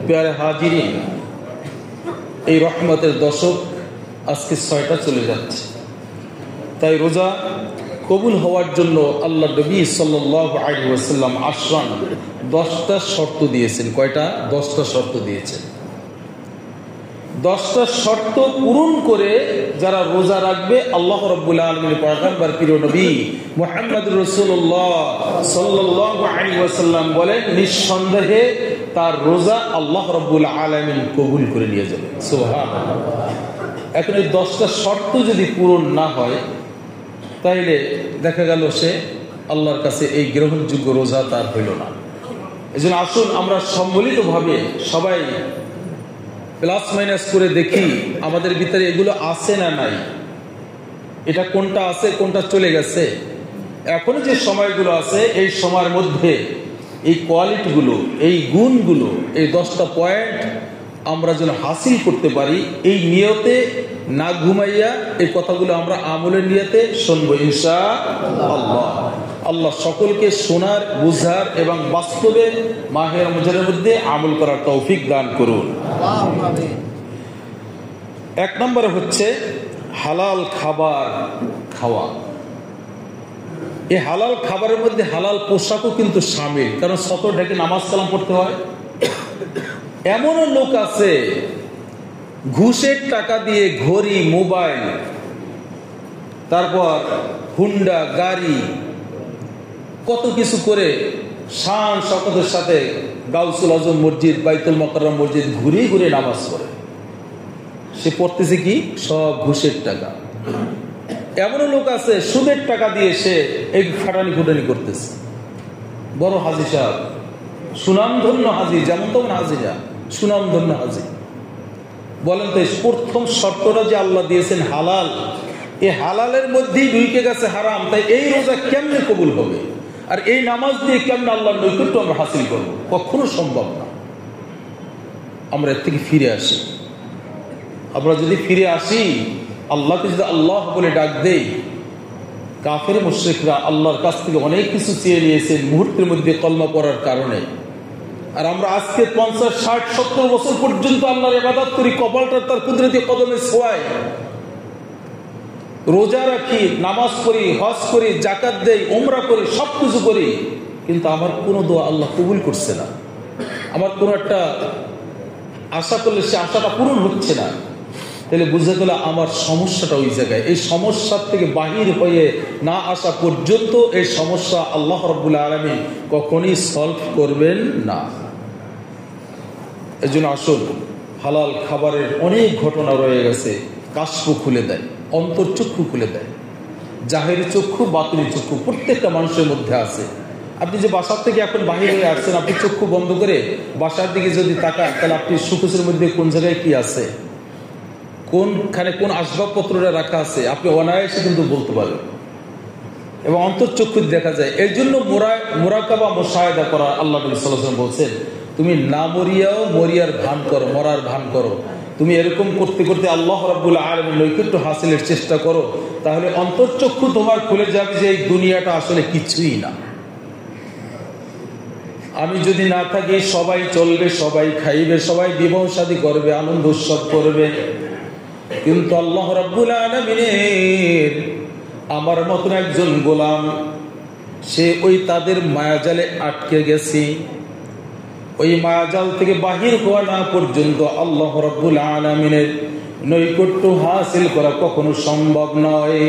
প্যারে হাজিরিন, এই রহমতের দশক আজকে 6টা চলে যাচ্ছে। তাই রোজা কবুল হওয়ার জন্য আল্লাহ নবী সাল্লাল্লাহু আলাইহি ওয়াসাল্লাম আশরান 10টা শর্ত দিয়েছেন। কয়টা? 10টা শর্ত দিয়েছেন। 10টা শর্ত পূরণ করে যারা রোজা রাখবে, আল্লাহ রাব্বুল আলামিনের পয়গম্বর প্রিয় নবী মুহাম্মদুর রাসূলুল্লাহ সাল্লাল্লাহু আলাইহি ওয়াসাল্লাম বলেন, নিঃসন্দেহে তার রোজা আল্লাহ রাব্বুল আলামিন কবুল করে নিয়ে যাবে। সুবহানাল্লাহ। এখন এই 10টা শর্ত যদি পূরণ না হয়, তাইলে দেখা গেল সে আল্লাহর কাছে এই গ্রহণযোগ্য রোজা তার হইল না। এজন্য আসুন আমরা সম্মিলিতভাবে সবাই প্লাস মাইনাস করে দেখি আমাদের ভিতরে এগুলো আছে না নাই, এটা কোনটা আছে কোনটা চলে গেছে। এখনো যে সময়গুলো আছে, এই সময়ের মধ্যে এই কোয়ালিটিগুলো, এই গুণগুলো, এই 10টা পয়েন্ট আমরা যেন হাসিল করতে পারি, এই নিয়তে না ঘুমাইয়া এই কথাগুলো আমরা আমলের নিয়তে শুনবো ইনশাআল্লাহ। আল্লাহ সকলকে শোনার, বুঝার এবং বাস্তবে মাহে রমজানের মধ্যে আমল করার তৌফিক দান করুন। 1 নম্বরে হচ্ছে হালাল খাবার খাওয়া। এই হালাল খাবারের মধ্যে হালাল পোশাকও কিন্তু শামিল, কারণ সতর ঢেকে নামাজ কালাম পড়তে হয়। এমনও লোক আছে ঘুষের টাকা দিয়ে ঘড়ি, মোবাইল, তারপর হুন্ডা গাড়ি, কত কিছু করে শান শওকতের সাথে গাউসুল আজম মসজিদ, বাইতুল মুকাররম মসজিদ ঘুরে ঘুরে নামাজ পড়ে। সে পড়তেছে কি? সব ঘুষের টাকা। এমনও লোক আছে সুদের টাকা দিয়ে সে এই খাটানি খুটানি করতেছে। বড় হাজি সাহেব, সুনামধন্য হাজি, যেমন তেমন হাজি না, সুনামধন্য হাজি। বলেন তো, প্রথম শর্তটা যে আল্লাহ দিয়েছেন হালাল, এই হালালের মধ্যেই ঢুকে গেছে হারাম। তাই এই রোজা কেমনে কবুল হবে? আর এই নামাজ দিয়ে কেমনে আল্লাহর নৈকট্য আমরা হাসিল করব? কখনো সম্ভব না। আমরা এর থেকে ফিরে আসি। আমরা যদি ফিরে আসি, আল্লাহকে যদি আল্লাহ বলে ডাক দেই, কাফের মুশরিকরা আল্লাহর কাছ থেকে অনেক কিছু চেয়ে নিয়েছেন মুহূর্তের মধ্যে কলমা পড়ার কারণে। আর আমরা আজকে 50, 60, 70 বছর পর্যন্ত আল্লাহর ইবাদত করি, কপালটা তার কুদরতি কদমে ছোঁয়াই, রোজা রাখি, নামাজ পড়ি, হজ করি, যাকাত দেই, উমরা করি, সবকিছু করি, কিন্তু আমার কোনো দোয়া আল্লাহ কবুল করছে না। আমার কোনো একটা আশা করলে সে আশাটা পূরণ হচ্ছে না। তাহলে বুঝে গেল আমার সমস্যাটা ওই জায়গায়। এই সমস্যার থেকে বাহির হয়ে না আসা পর্যন্ত এই সমস্যা আল্লাহ রাব্বুল আলামিন কখনই সলভ করবেন না। এই জন্য আসুন, হালাল খাবারের অনেক ঘটনা রয়ে গেছে। কাশফ খুলে দেয়, অন্তর্চক্ষু খুলে দেয়। জাহেরি চক্ষু, বাতিনি চক্ষু প্রত্যেকটা মানুষের মধ্যে আছে। আপনি যে বাসার থেকে এখন বাহির হয়ে আসছেন, আপনি চক্ষু বন্ধ করে বাসার দিকে যদি তাকান, তাহলে আপনি সুখের মধ্যে কোন জায়গায় কি আছে, কোনখানে কোন আসবাবপত্রটা রাখা আছে, আপনি অনায়াসে কিন্তু বলতে পারবেন এবং অন্তর্চক্ষু দেখা যায়। এর জন্য মুরাকাবা, মুশাহাদা করা আল্লাহ নবী সাল্লাল্লাহু আলাইহি ওয়াসাল্লাম বলছেন, তুমি না মরিয়াও মরিয়ার ভান করো, মরার ভান করো। তুমি এরকম করতে করতে আল্লাহ রাব্বুল আলামিনের নৈকট্য হাসিলের চেষ্টা করো, তাহলে অন্তর্চক্ষু তোমার খুলে যাবে যে এই দুনিয়াটা আসলে কিছুই না। আমি যদি না থাকি সবাই চলবে, সবাই খাইবে, সবাই বিবাহ শাদী করবে, আনন্দ উৎসব করবে, কিন্তু আল্লাহ রাব্বুল আলামিনের আমার মতন একজন গোলাম, সে ওই তাদের মায়াজালে আটকে গেছে। ওই মায়াজাল থেকে বাহির হওয়া না পর্যন্ত আল্লাহ রাব্বুল আলামিনের নৈকট্য হাসিল করা কখনো সম্ভব নয়।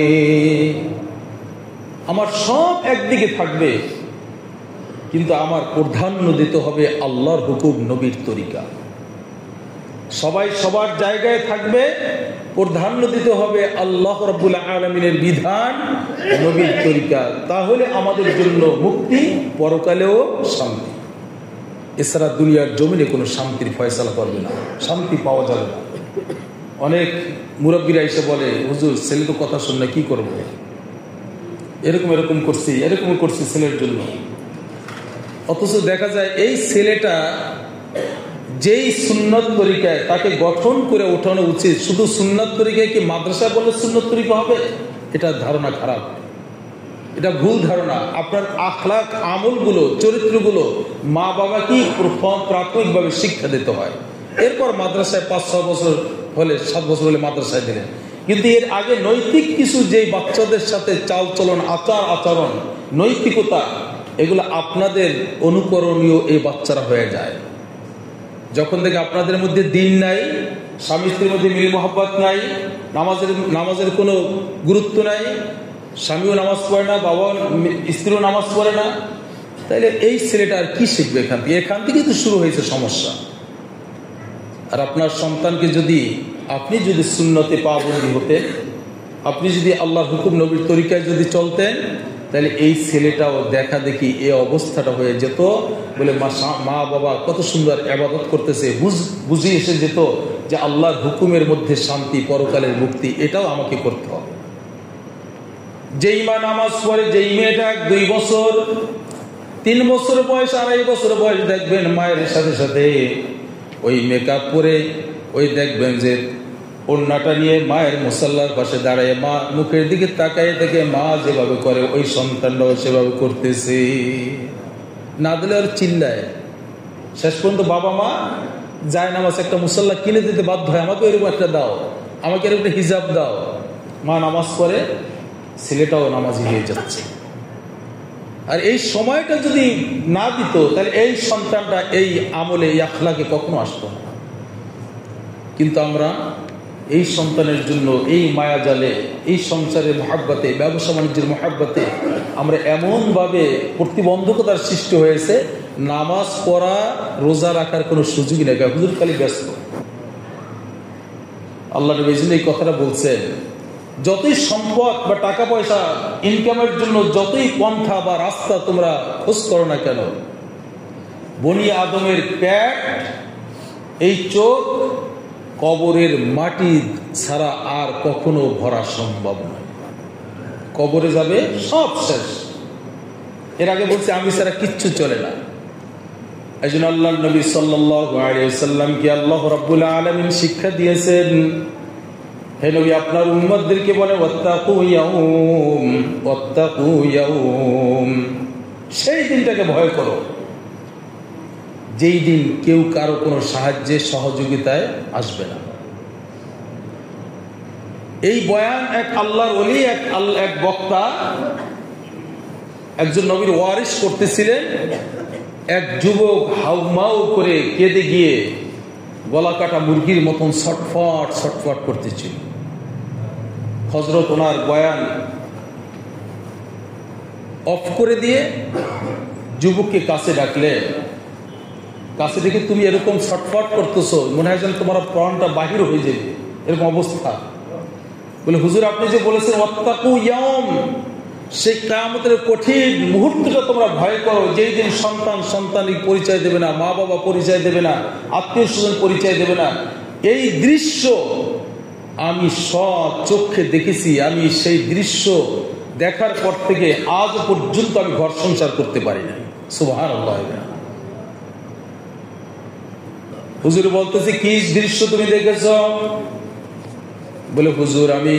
আমার সব একদিকে থাকবে, কিন্তু আমার প্রাধান্য দিতে হবে আল্লাহর হুকুম, নবীর তরিকা। সবাই সবার জায়গায় থাকবে, প্রাধান্য দিতে হবে আল্লাহ রাব্বুল আলামিনের বিধান, নবীর তরিকা। তাহলে আমাদের জন্য মুক্তি, পরকালেও শান্তি। এছাড়া দুনিয়ার জমিনে কোনো শান্তির ফয়সালা করবে না, শান্তি পাওয়া যাবে না। অনেক মুরব্বীরা এসে বলে, হুজুর ছেলে তো কথা শুনলে কি করবো, এরকম এরকম করছি, এরকম করছি ছেলের জন্য। অথচ দেখা যায় এই ছেলেটা যেই সুন্নত তরিকায় তাকে গঠন করে ওঠানো উচিত, শুধু সুন্নত তরিকায় কি মাদ্রাসা বললে সুন্নত তরিকা হবে? এটা ধারণা খারাপ। এটা ভুল ধারণা। আপনার আখলাক, আমলগুলো, চরিত্রগুলো মা বাবাকেই প্রাথমিকভাবে শিক্ষা দিতে হয়। এরপর মাদ্রাসায় 5-6 বছর হলে, 7 বছর হলে মাদ্রাসায় দিলেন। কিন্তু এর আগে নৈতিক কিছু, যে বাচ্চাদের সাথে চালচলন, আচার আচরণ, নৈতিকতা, এগুলো আপনাদের অনুকরণীয় এই বাচ্চারা হয়ে যায়। যখন থেকে আপনাদের মধ্যে দিন নাই, স্বামী স্ত্রীর মধ্যে মিল মহব্বত নাই, নামাজের কোনো গুরুত্ব নাই, স্বামীও নামাজ পড়ে না, বাবা স্ত্রীও নামাজ পড়ে না, তাইলে এই ছেলেটা আর কি শিখবে এখান থেকে? এখান থেকেই তো শুরু হয়েছে সমস্যা। আর আপনার সন্তানকে আপনি যদি সুন্নতে পাবন্দী হতে, আপনি যদি আল্লাহর হুকুম নবীর তরিকায় যদি চলতেন, তাহলে এই ছেলেটাও দেখা দেখি এই অবস্থাটা হয়ে যেত। বলে মা বাবা কত সুন্দর ইবাদত করতেছে, বুঝে এসে যেত যে আল্লাহর হুকুমের মধ্যে শান্তি, পরকালের মুক্তি, এটাও আমাকে করতে হবে। যেই মা নামাজ পড়ে, যেই মেয়েটা 2 বছর, 3 বছর বয়স, 2.5 বছর বয়স, দেখবেন মায়ের সাথে সাথে ওই মেকআপ পরে, ওই দেখবেন যে ওড়নাটা নিয়ে মায়ের মুসাল্লার পাশে দাঁড়ায়, মা মুখের দিকে তাকায় থেকে মা যেভাবে করে ওই সন্তানটাও সেভাবে করতেছে। না দিলে আর চিল্লায়। শেষ পর্যন্ত বাবা মা যায় নামাজ একটা মুসাল্লা কিনে দিতে বাধ্য হয়, আমাকে এরকম একটা দাও, আমাকে এরকম একটা হিজাব দাও। মা নামাজ পড়ে, ছেলেটাও নামাজি হয়ে যাচ্ছে। আর এই সময়টা যদি না দিত, তাহলে এই সন্তানটা এই আমলে, এই আখলাকে কখনো আসতো না। কিন্তু আমরা এই সন্তানের জন্য এই মায়া জালে, এই সংসারের মহাব্বতে, ব্যবসা বাণিজ্যের মহাব্বতে আমরা এমনভাবে প্রতিবন্ধকতার সৃষ্টি হয়েছে, নামাজ পড়া, রোজা রাখার কোনো সুযোগই নেই। হুজুর খালি ব্যস্ত। আল্লাহ নবী এই কথাটা বলছেন, যতই সম্পদ বা টাকা পয়সা ইনকামের জন্য যতই পন্থা বা রাস্তা তোমরা খোঁজ করো না কেন, বনি আদমের পেট, এই চোখ, কবরের মাটি ছাড়া আর কখনো ভরা সম্ভব নয়। কবরে যাবে, সব শেষ। এর আগে বলছে আমি ছাড়া কিচ্ছু চলে না। এই জন্য আল্লাহ নবী সাল্লাল্লাহু আলাইহি ওয়াসাল্লামকে আল্লাহ রাব্বুল আলামিন শিক্ষা দিয়েছেন, হে নবী আপনার উম্মতদেরকে বলে ওয়াত্তাকু ইয়াউম, ওয়াত্তাকু ইয়াউম, সেই দিনটাকে ভয় করো যেই দিন কেউ কারো কোনো সাহায্যে সহযোগিতায় আসবে না। এই বয়ান এক আল্লাহর ওলি, এক বক্তা একজন নবীর ওয়ারিস করতেছিলেন। এক যুবক হাউমাউ করে কেঁদে গিয়ে গলা কাটা মুরগির মতন ছটফট ছটফট করতেছিল। হযরত ওনার বয়ান অফ করে দিয়ে যুবককে কাছে ডাকলেন। কাছে দেখে তুমি এরকম ছটফট করতেছো, মনে হয় যেন তোমার প্রাণটা বাহির হয়ে যাবে, এরকম অবস্থা। বলে হুজুর আপনি যে বলেছেন ওয়াত্তাকু ইয়াউম, সেই কিয়ামতের কঠিন মুহূর্তটা তোমরা ভয় করো, যেই দিন সন্তান সন্তানিক পরিচয় দেবে না, মা বাবা পরিচয় দেবে না, আত্মীয় স্বজন পরিচয় দেবে না। এই দৃশ্য আমি স্বচক্ষে দেখেছি। আমি সেই দৃশ্য দেখার পর থেকে আজ পর্যন্ত আমি ঘর সংসার করতে পারি না। সুবহানাল্লাহ। হুজুর বলতেছে কি দৃশ্য তুমি দেখেছ? বলে হুজুর আমি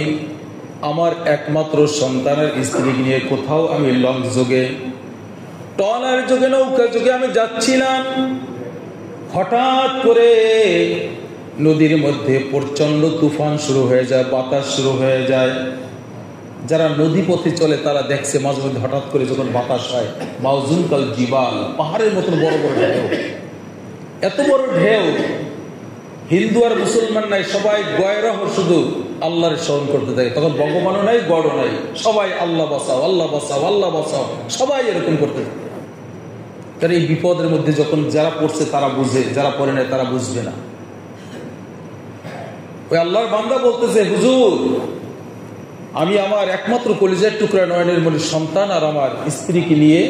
আমার একমাত্র সন্তানের স্ত্রীকে নিয়ে কোথাও আমি লঞ্চ যোগে, ট্রলার যোগে, নৌকা যোগে আমি যাচ্ছিলাম। হঠাৎ করে নদীর মধ্যে প্রচন্ড তুফান শুরু হয়ে যায়, বাতাস শুরু হয়ে যায়। যারা নদী পথে চলে তারা দেখছে মাঝে মধ্যে হঠাৎ করে যখন বাতাস হয়, মাউজুন কাল জিবাল, পাহাড়ের মতন বড় বড় ঢেউ, এত বড় ঢেউ। হিন্দু আর মুসলমান নাই, সবাই গয়রাহ শুধু আল্লাহর স্মরণ করতে থাকে। তখন ভগবানও নাই, গড়ও নাই, সবাই আল্লাহ বাঁচাও, আল্লাহ বাঁচাও, আল্লাহ বাঁচাও, সবাই এরকম করতে থাকে। কারণ এই বিপদের মধ্যে যখন যারা পড়ছে তারা বুঝে, যারা পড়ে নাই তারা বুঝবে না। ওই আল্লাহর বান্দা বলতেছে হুজুর আমি আমার একমাত্র কলিজার টুকরা নয়নের মনি সন্তান আর আমার স্ত্রীকে নিয়ে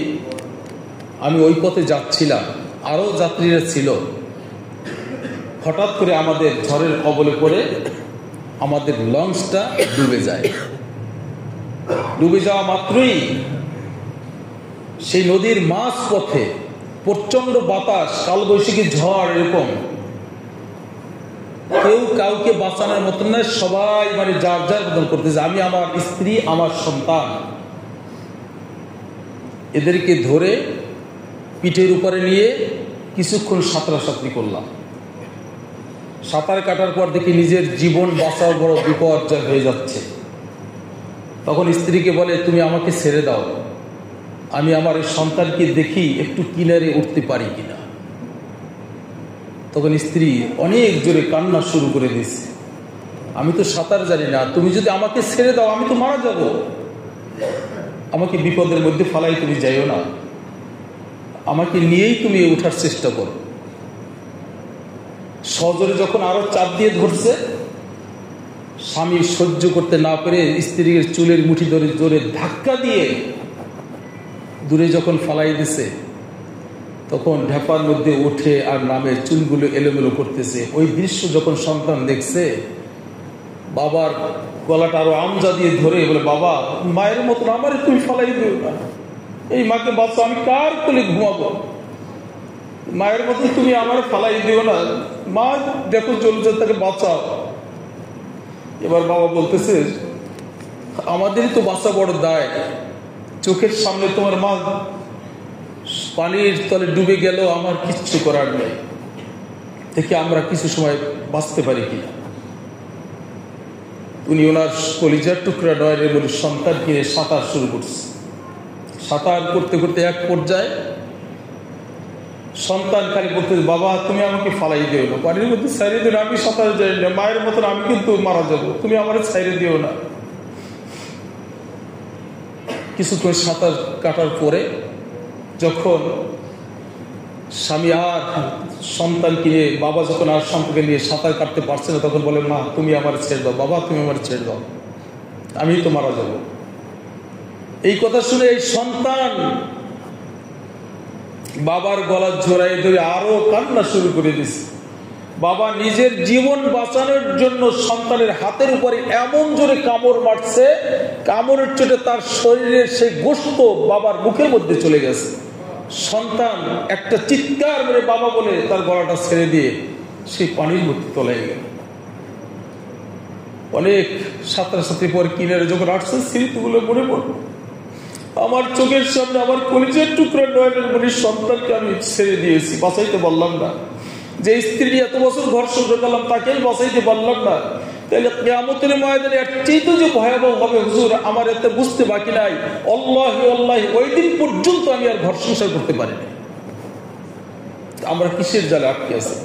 আমি ওই পথে যাচ্ছিলাম, আরো যাত্রীরা ছিল। হঠাৎ করে আমাদের ঝড়ের কবলে পড়ে আমাদের লঞ্চটা ডুবে যায়। ডুবে যাওয়া মাত্রই সেই নদীর মাঝ পথে প্রচন্ড বাতাস, কালবৈশাখী ঝড়, এরকম কেউ কাউকে বাঁচানোর মতন না, সবাই যার যার বদল করতেছে। আমি, আমার স্ত্রী, আমার সন্তান এদেরকে ধরে পিঠের উপরে নিয়ে কিছুক্ষণ সাঁতরাসাঁতরি করলাম। সাঁতার কাটার পর দেখি নিজের জীবন বাঁচাও বড় বিপর্যয় হয়ে যাচ্ছে। তখন স্ত্রীকে বলে, তুমি আমাকে ছেড়ে দাও, আমি আমার এই সন্তানকে দেখি একটু কিনারে উঠতে পারি কিনা। তখন স্ত্রী অনেক জোরে কান্না শুরু করে দিয়েছে, আমি তো সাঁতার জানি না, তুমি যদি আমাকে ছেড়ে দাও আমি তো মারা যাব, আমাকে বিপদের মধ্যে ফালাই তুমি যাইও না, আমাকে নিয়েই তুমি ওঠার চেষ্টা করো। সজোরে যখন আরো চাপ দিয়ে ধরছে, স্বামী সহ্য করতে না পেরে স্ত্রীর চুলের মুঠি ধরে জোরে ধাক্কা দিয়ে দূরে যখন ফালাই দিছে, তখন ঢেপার মধ্যে উঠে আর নামে চুলগুলো এলোমেলো করতেছে। ওই দৃশ্য যখন সন্তান দেখছে, বাবার গলাটা আরো আমজা দিয়ে ধরে বলে, বাবা মায়ের মতন আমারে তুমি ফালাই দিও না, এই মাকে বাঁচো, আমি কার কোলে ঘুমাবো, মায়ের মতন তুমি আমার ফালাই দিও না, মা দেখো চলছে, তাকে বাঁচাও। এবার বাবা বলতেছে, আমাদেরই তো বাঁচা বড় দায়, চোখের সামনে তোমার মা পানির তলে ডুবে গেল, আমার কিচ্ছু করার নেই, দেখি আমরা কিছু সময় বাঁচতে পারি কিনা। উনি ওনার কলিজার টুকরা ডয়ের বলে সন্তানকে সাঁতার শুরু করছে। সাঁতার করতে করতে এক পর্যায়ে সন্তান খালি বলতে, বাবা তুমি আমাকে ফালাই দিও না, পানির মধ্যে ছাইড়ে দিও না, আমি সাঁতার যাই না, মায়ের মতন আমি কিন্তু মারা যাবো, তুমি আমার ছাইড়ে দিও না। কিছুক্ষণ সাঁতার কাটার পরে যখন স্বামী আর সন্তানকে নিয়ে, বাবা যখন আর সন্তানকে নিয়ে সাঁতার কাটতে পারছে না, তখন বলে, মা তুমি আমার ছেড়ে দাও, বাবা তুমি আমার ছেড়ে দাও, আমি তো মারা যাব। এই কথা শুনে এই সন্তান বাবার গলার জড়াই ধরে আরো কান্না শুরু করে দিছে। বাবা নিজের জীবন বাঁচানোর জন্য সন্তানের হাতের উপরে এমন জোরে কামড় মারছে, কামড়ের চোটে তার শরীরের সেই গোশত বাবার মুখের মধ্যে চলে গেছে। সন্তান একটা চিৎকার মেরে বাবা বলে তার গলাটা ছেড়ে দিয়ে সেই পানির মধ্যে তলায় গেল। অনেক ছাত্রছাত্রী পর কিনারে যখন আসছে, স্মৃতিগুলো মনে পড়ল, আমার চোখের সামনে আমার কলিজার টুকরা নয়নের মনির সন্তানকে আমি ছেড়ে দিয়েছি, বাঁচাইতে পারলাম না। যে স্ত্রী এত বছর ঘর সংসার করলাম, তাকে বাঁচাইতে পারলাম না, তাহলে কিয়ামতের ময়দানে এর চেয়ে যে ভয়াবহ হবে হুজুর, আমার এতে বুঝতে বাকি নাই। আল্লাহি আল্লাহি, ওই দিন পর্যন্ত আমি আর ঘর সংসার করতে পারিনি। আমরা কিসের জালে আটকে আছি?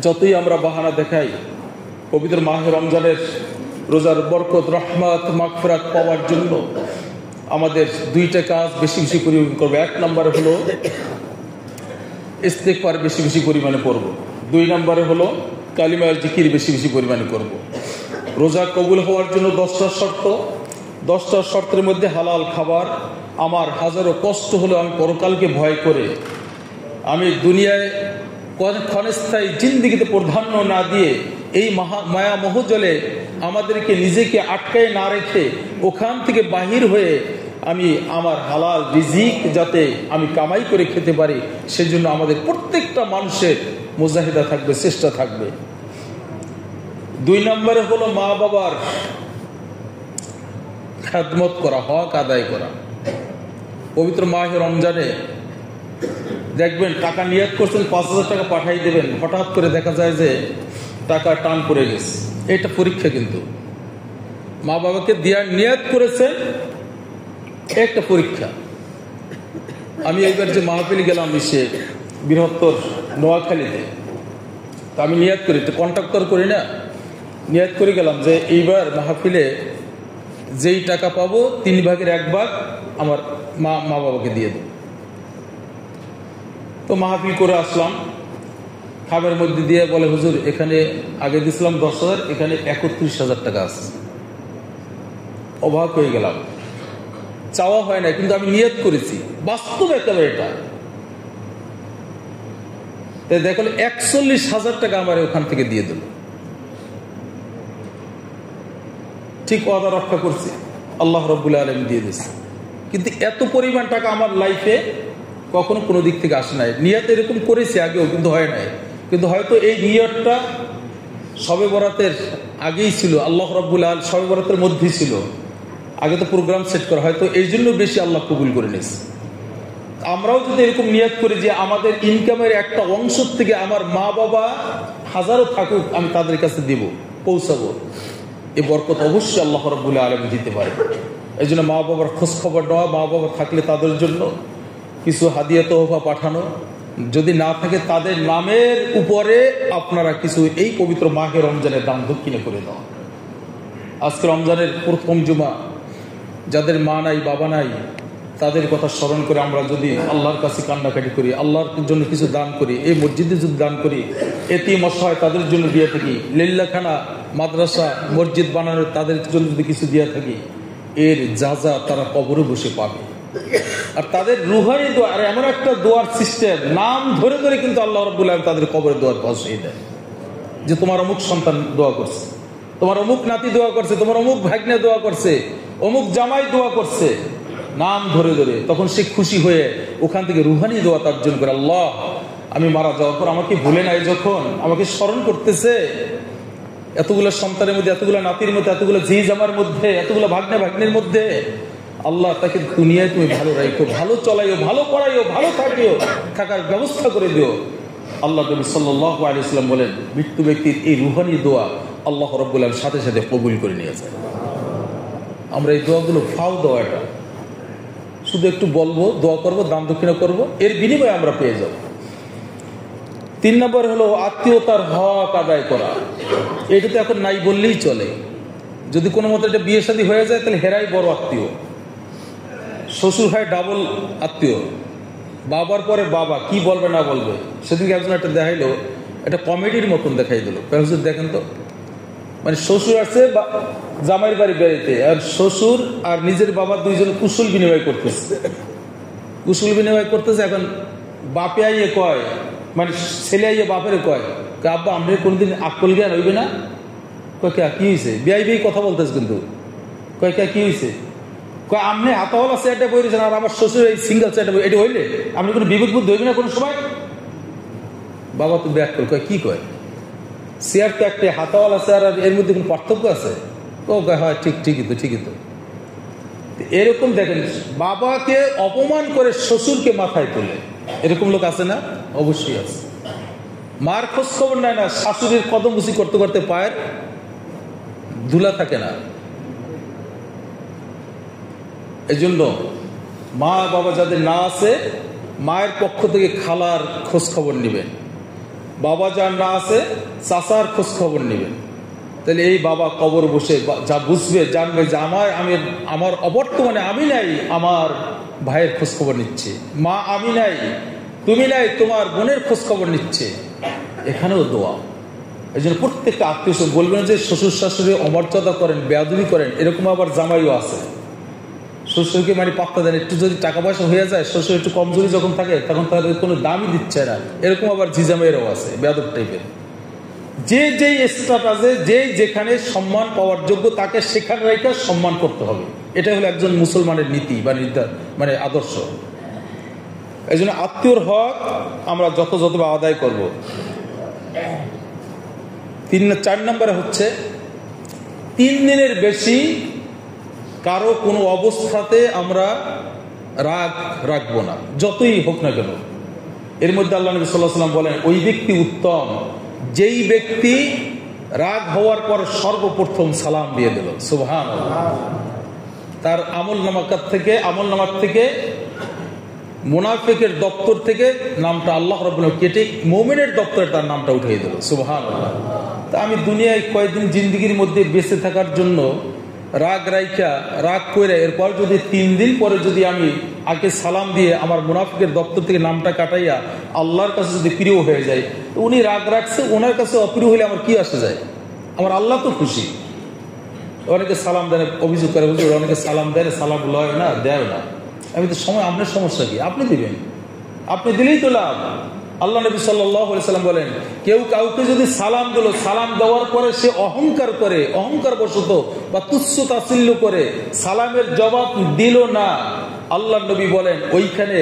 যতই আমরা বাহানা দেখাই, পবিত্র মাহে রমজানের রোজার বরকত, রহমত, মাগফিরাত পাওয়ার জন্য আমাদের দুইটা কাজ বেশি বেশি পরিমাণ করবো। এক নম্বরে হলো ইস্তেগফার বেশি বেশি পরিমাণে করব। দুই নম্বরে হলো কালিমার জিকির বেশি বেশি পরিমাণে করব। রোজা কবুল হওয়ার জন্য 10টা শর্ত, 10টা শর্তের মধ্যে হালাল খাবার। আমার হাজারো কষ্ট হলো, আমি পরকালকে ভয় করে আমি দুনিয়ায় ক্ষণস্থায়ী জিন্দিগিতে প্রাধান্য না দিয়ে এই মায়া মোহজলে আমাদেরকে নিজেকে আটকায় না রেখে ওখান থেকে বাহির হয়ে আমি আমার হালাল রিজিক যাতে আমি কামাই করে খেতে পারি, সেজন্য আমাদের প্রত্যেকটা মানুষের মুজাহিদা থাকবে, চেষ্টা থাকবে। দুই নম্বরে হলো মা বাবার খেদমত করা, হক আদায় করা। পবিত্র মাহে রমজানে দেখবেন টাকা নিয়ত করছেন 5,000 টাকা পাঠাই দেবেন, হঠাৎ করে দেখা যায় যে টাকা টান পড়ে গেছে। এটা পরীক্ষা, কিন্তু মা বাবাকে দেওয়ার নিয়ত করেছেন, একটা পরীক্ষা। আমি এইবার যে মাহফিল গেলাম সে বৃহত্তর নোয়াখালীতে, তো আমি নিয়ত করি, তো কন্ট্রাক্টর করি না, নিয়ত করে গেলাম যে এইবার মাহফিলে যেই টাকা পাবো 3 ভাগের 1 ভাগ আমার মা বাবাকে দিয়ে দেব। তো মাহফিল করে আসলাম, খামের মধ্যে দিয়ে বলে, হুজুর এখানে আগে দিছিলাম 10,000, এখানে 31,000 টাকা আছে। অবাক হয়ে গেলাম, চাওয়া হয় না, কিন্তু আমি নিয়ত করেছি, বাস্তব একেবারে এটা। তাই দেখলে 41,000 টাকা আমার ওখান থেকে দিয়ে দিল। ঠিক ওয়াদা রক্ষা করছি, আল্লাহ রাব্বুল আলামিন দিয়ে দিয়েছে। কিন্তু এত পরিমাণ টাকা আমার লাইফে কখনো কোনো দিক থেকে আসে নাই। নিয়ত এরকম করেছি আগেও, কিন্তু হয় নাই। কিন্তু হয়তো এই নিয়তটা শবে বরাতের আগেই ছিল, আল্লাহ রাব্বুল আলামিন শবে বরাতের মধ্যেই ছিল। আগে তো প্রোগ্রাম সেট করা হয়, তো এই জন্য বেশি আল্লাহ কবুল করে নিয়েছে। আমরাও যদি এরকম নিয়ত করি যে আমাদের ইনকামের একটা অংশ থেকে আমার মা বাবা হাজারো থাকুক আমি তাদের কাছে দিব, পৌঁছাবো, এই বরকত অবশ্যই আল্লাহ রাব্বুল আলামিন দিতে পারে। এই জন্য মা বাবার খোঁজ খবর নেওয়া, মা বাবা থাকলে তাদের জন্য কিছু হাদিয়া তোহফা পাঠানো, যদি না থাকে তাদের নামের উপরে আপনারা কিছু এই পবিত্র মাহে রমজানের দান দক্ষিণে করে দেওয়া। আজকে রমজানের প্রথম জুমা, যাদের মা নাই বাবা নাই তাদের কথা স্মরণ করে আমরা যদি আল্লাহর কাছে কান্নাকাটি করি, আল্লাহর জন্য কিছু দান করি, এই মসজিদে যদি দান করি, এতিম অসহায় তাদের জন্য দিয়ে থাকি, লিল্লাখানা মাদ্রাসা মসজিদ বানানোর তাদের জন্য যদি কিছু দিয়ে থাকি, এর যা যা তারা কবরে বসে পাবে। আর তাদের রুহানি দোয়া, আর এমন একটা দোয়ার সিস্টেম, নাম ধরে ধরে কিন্তু আল্লাহ রাব্বুল আলামিন তাদের কবরে দোয়ার পৌঁছে দেয়, যে তোমার অমুক সন্তান দোয়া করছে, তোমার অমুক নাতি দোয়া করছে, তোমার অমুক ভাগ্নে দোয়া করছে, অমুক জামাই দোয়া করছে, নাম ধরে ধরে। তখন সে খুশি হয়ে ওখান থেকে রুহানি দোয়া তার্জন করে, আল্লাহ আমি মারা যাওয়ার পর আমাকে ভুলে নাই, যখন আমাকে স্মরণ করতেছে, এতগুলো সন্তানের মধ্যে, এতগুলো নাতির মধ্যে, এতগুলো ঝি জামার মধ্যে, এতগুলো ভাগ্নে ভাগ্নের মধ্যে, আল্লাহ তাকে দুনিয়ায় তুমি ভালো রাখো, ভালো চলাইও, ভালো পড়াইও, ভালো থাকিও, থাকার ব্যবস্থা করে দিও। আল্লাহ নবী সাল্লাল্লাহু আলাইহি ওয়াসাল্লাম বলেন, মৃত্যু ব্যক্তির এই রুহানি দোয়া আল্লাহ রাব্বুল আলামিন সাথে সাথে কবুল করে নিয়েছে। আমরা এই দোয়াগুলো ফাও দেওয়া, এটা শুধু একটু বলবো, দোয়া করবো, দান দক্ষিণা করবো, এর বিনিময়ে আমরা পেয়ে যাব। 3 নম্বর হলো আত্মীয়তার হক আদায় করা। এটা তো এখন নাই বললেই চলে। যদি কোনো মতো একটা বিয়ে শাদী হয়ে যায় তাহলে হেরাই বড় আত্মীয়, শ্বশুর হয় ডাবল আত্মীয়, বাবার পরে বাবা, কি বলবে না বলবে। সেদিনকে একজন একটা দেখাইলো, একটা কমেডির মতন দেখাই দিল, দেখেন তো, মানে শ্বশুর আছে জামাইয়ের বাড়ি বেড়াইতে, আর শ্বশুর আর নিজের বাবা দুইজন কুশল বিনিময় করতেছে, কুশল বিনিময় করতেছে। এখন বাপে আইয়ে কয়, মানে ছেলে আইয়ে বাপের কয়, আব্বা আমরা কোনোদিন আকল জ্ঞান হইবে না? কয় কে কি হয়েছে? বিয়াই বিয়ে কথা বলতেছে, কিন্তু কয় কে কি হয়েছে? কয় আপনি হাতাওয়ালা চেয়ারটা বইরেছেন আর আমার শ্বশুর এই সিঙ্গেল চেয়ারটা বই, এটা হইলে আপনি কোনো বিবেক বুদ্ধি হইবে না কোনো সময়? বাবা তো ব্যাক করে, কয় কি কয়, চেয়ার তো একটা, হাতাওয়ালা চেয়ার, আর এর মধ্যে কোনো পার্থক্য আছে? ও কয় হয়, ঠিকই তো। এরকম দেখেন, বাবাকে অপমান করে শ্বশুরকে মাথায় তোলে, এরকম লোক আছে না? অবশ্যই আছে। মার খোঁজ খবর নেয় না, শাশুড়ির কদম বুঝি করতে করতে পায়ের ধুলা থাকে না। এই জন্য মা বাবা যাদের না আছে, মায়ের পক্ষ থেকে খালার খোঁজ খবর নেবেন, বাবা যার না আছে চাচার খোঁজ খবর নেবেন। তাহলে এই বাবা কবর বসে যা বুঝবে, জানবে যে আমার অবর্তমানে আমি নাই, আমার ভাইয়ের খোঁজ খবর নিচ্ছে, মা আমি নাই, তুমি নাই, তোমার বোনের খোঁজ খবর নিচ্ছে। এখানেও দোয়া। এই জন্য প্রত্যেকটা আত্মীয় বলবেন যে শ্বশুর শাশুড়ি অমর্যাদা করেন, বেয়াদবি করেন, এরকম আবার জামাইও আছে। শ্বশুরকে মানে পাত্তা দেন, একটু যদি টাকা পয়সা হয়ে যায়, শ্বশুর একটু কমজোরি যখন থাকে তখন তাদের কোনো দামই দিচ্ছে না, এরকম আবার ঝিজামাইয়েরও আছে, বেয়াদব টাইপের। যে যেই স্ট্যাটাসে, যে যেখানে সম্মান পাওয়ার যোগ্য তাকে সেখানে রেখে সম্মান করতে হবে। এটা হলো একজন মুসলমানের নীতি বা মানে আদর্শ। এই জন্য আত্মীয়র হক আমরা যথাযথভাবে আদায় করব। 4 নম্বরে হচ্ছে 3 দিনের বেশি কারো কোনো অবস্থাতে আমরা রাগ রাখবো না, যতই হোক না কেন। এর মধ্যে আল্লাহ নবী সাল্লাল্লাহু আলাইহি ওয়াসাল্লাম বলেন, ওই ব্যক্তি উত্তম যেই ব্যক্তি রাগ হওয়ার পর সর্বপ্রথম সালাম দিয়ে দিল। সুবহানাল্লাহ। তার আমল নামার থেকে মুনাফিকের দপ্তর থেকে নামটা আল্লাহ রাব্বুল আলামিন কেটে মুমিনের দপ্তরে তার নামটা উঠিয়ে দিল। সুবহানাল্লাহ। তা আমি দুনিয়ায় কয়েকদিন জিন্দেগির মধ্যে বেঁচে থাকার জন্য রাগ করে এরপর যদি 3 দিন পরে যদি আমি আগে সালাম দিয়ে আমার মুনাফিকের দপ্তর থেকে নামটা কাটাইয়া আল্লাহর কাছে যদি প্রিয় হয়ে যায়, তো উনি রাগ রাখছে, ওনার কাছে অপ্রিয় হলে আমার কি আসে যায়? আমার আল্লাহ তো খুশি। অনেকে সালাম দেয়, অভিযোগ করে, অনেকে সালাম দেয়, সালাম লয় না, দেয় না। আমি তো সময়, আপনার সমস্যা কি? আপনি দিবেন, আপনি দিলেই তো লাভ। আল্লাহ নবী সাল্লাল্লাহু আলাইহি ওয়াসাল্লাম বলেন, কেউ কাউকে যদি সালাম দিল, সালাম দেওয়ার পরে সে অহংকার করে, অহংকার বশত বা তুচ্ছ তাচ্ছিল্য করে সালামের জবাব দিল না, আল্লাহ নবী বলেন ওইখানে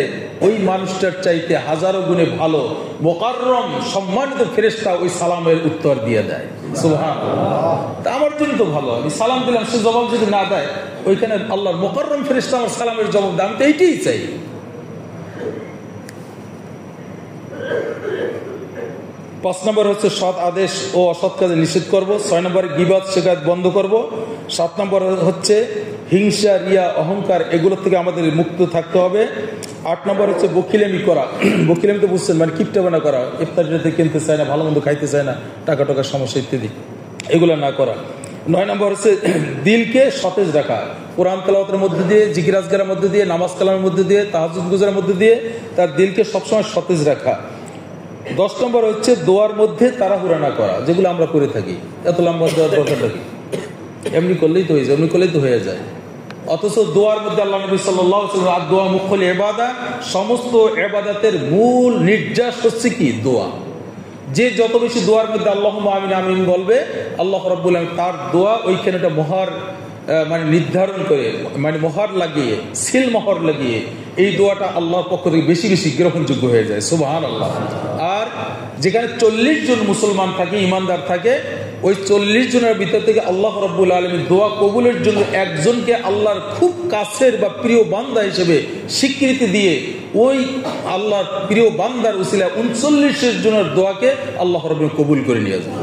ওই মানুষটার চাইতে হাজারো গুণে ভালো মুকাররম সম্মানিত ফেরেশতা ওই সালামের উত্তর দিয়ে দেয়। সুবহানাল্লাহ। তা আমার জন্য তো ভালো, আমি সালাম দিলাম, সে জবাব যদি না দেয় ওইখানে আল্লাহর মুকাররম ফেরেশতা আমার সালামের জবাব দেয়, আমি তো এইটাই চাই। 5 নম্বর হচ্ছে সৎ আদেশ ও অসৎ কাজে নিষেধ করব। 6 নম্বরে গীবত শিকায়ত বন্ধ করব। 7 নম্বর হচ্ছে হিংসা, রিয়া, অহংকার এগুলোর থেকে আমাদের মুক্ত থাকতে হবে। 8 নম্বর হচ্ছে বকিলামি করা। বকিলামি তো বুঝছেন, মানে কিপটাবানা করা, ইফতারিতে কিনতে চায় না, ভালো মন্দ খাইতে চায় না, টাকা টাকার সমস্যা ইত্যাদি, এগুলো না করা। 9 নম্বর হচ্ছে দিলকে সতেজ রাখা, কোরআন তেলাওয়াতের মধ্যে দিয়ে, জিকির আজকারের মধ্যে দিয়ে, নামাজ কালামের মধ্যে দিয়ে, তাহাজ্জুদ গুজারের মধ্যে দিয়ে তার দিলকে সবসময় সতেজ রাখা। 10 নম্বর হচ্ছে দোয়ার মধ্যে তাড়াহুড়া না করা, যেগুলো আমরা করে থাকি। এত লম্বা দোয়ার দরকারটা কি? এমনি করলেই তো হয়ে যায়, এমনি করলেই তো হয়ে যায়। অথচ দোয়ার মধ্যে আল্লাহ নবী সাল্লাল্লাহু আলাইহি ওয়াসাল্লাম দোয়া মুখল ইবাদত, সমস্ত ইবাদতের মূল নির্যাস হচ্ছে কি? দোয়া। যে যত বেশি দোয়ার মধ্যে আল্লাহুম্মা আমিন আমিন বলবে, আল্লাহ রাব্বুল আলামিন তার দোয়া ওইখানে একটা মোহর মানে নির্ধারণ করে, মানে মোহর লাগিয়ে, সিল মোহর লাগিয়ে এই দোয়াটা আল্লাহর পক্ষ থেকে বেশি বেশি গ্রহণযোগ্য হয়ে যায়। সুবহানাল্লাহ। আর যেখানে 40 জন মুসলমান থাকে, ইমানদার থাকে, ওই 40 জনের ভিতর থেকে আল্লাহ রাব্বুল আলামিন দোয়া কবুলের জন্য একজনকে আল্লাহর খুব কাছের বা প্রিয় বান্দা হিসেবে স্বীকৃতি দিয়ে ওই আল্লাহর প্রিয় বান্দার উসিলা 39 জনের দোয়াকে আল্লাহ রাব্বুল কবুল করে নিয়ে যাবে।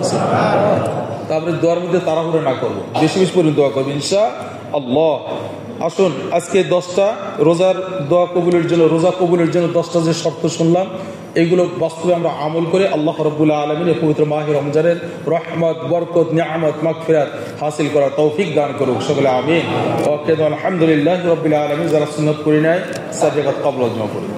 তারপরে দোয়ার মধ্যে তাড়াহুড়ো না করবো, বেশি বেশি পরিমাণ দোয়া করবো ইনশাআল্লাহ। আসুন আজকে 10টা রোজার দোয়া কবুলের জন্য, রোজা কবুলের জন্য 10টা যে শর্ত শুনলাম, এগুলো বাস্তবে আমরা আমল করে আল্লাহ রাব্বুল আলামিন এই পবিত্র মাহে রমজানের রহমত, বরকত, নিয়ামত, মাগফিরাত হাসিল করার তৌফিক দান করুক সকলে, আমিন। ওয়া আলহামদুলিল্লাহি রাব্বিল আলামিন। যারা সুন্নাত পড়ে নেয় সাজেকাত কবল জমা করুন।